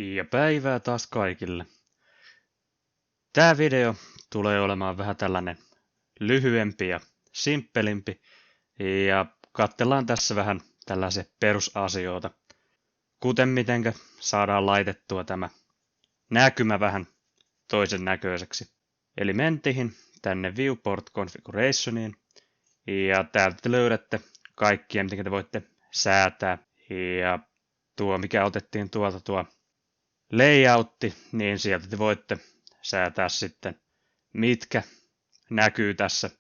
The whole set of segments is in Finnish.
Ja päivää taas kaikille. Tämä video tulee olemaan vähän tällainen lyhyempi ja simppelimpi. Ja katsellaan tässä vähän tällaisia perusasioita. Kuten mitenkä saadaan laitettua tämä näkymä vähän toisen näköiseksi. Eli mentiin tänne Viewport Configurationiin. Ja täältä te löydätte kaikkia, miten te voitte säätää. Ja tuo, mikä otettiin tuolta tuo layoutti, niin sieltä te voitte säätää sitten, mitkä näkyy tässä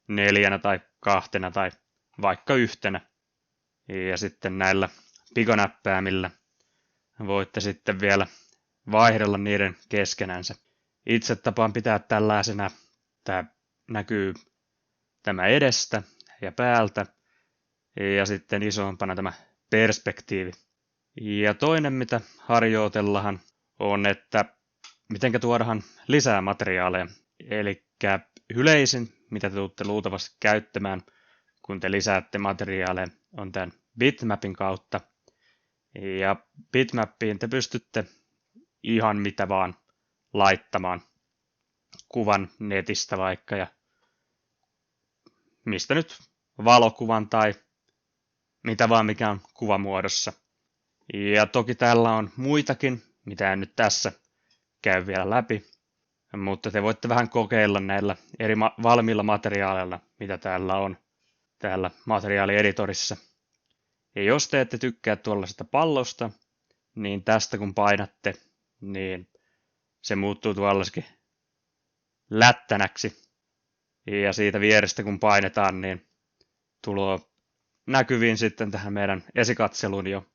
4 tai 2 tai vaikka 1. Ja sitten näillä pikonäppäämillä voitte sitten vielä vaihdella niiden keskenänsä. Itse tapaan pitää tällaisena, tämä näkyy tämä edestä ja päältä, ja sitten isompana tämä perspektiivi. Ja toinen, mitä harjoitellaan, on, että mitenkä tuodaan lisää materiaaleja. Eli yleisin, mitä te tulette luultavasti käyttämään, kun te lisäätte materiaaleja, on tämän bitmapin kautta. Ja bitmappiin te pystytte ihan mitä vaan laittamaan kuvan netistä vaikka, ja mistä nyt valokuvan tai mitä vaan mikä on kuvamuodossa. Ja toki täällä on muitakin, mitä en nyt tässä käy vielä läpi, mutta te voitte vähän kokeilla näillä eri valmiilla materiaaleilla, mitä täällä on täällä materiaalieditorissa. Ja jos te ette tykkää tuollaisesta pallosta, niin tästä kun painatte, niin se muuttuu tuollaisikin lättänäksi. Ja siitä vierestä kun painetaan, niin tulee näkyviin sitten tähän meidän esikatseluun jo,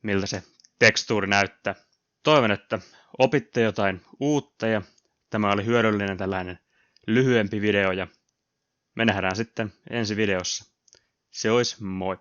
miltä se tekstuuri näyttää. Toivon, että opitte jotain uutta ja tämä oli hyödyllinen tällainen lyhyempi video ja me nähdään sitten ensi videossa. Se olisi moi!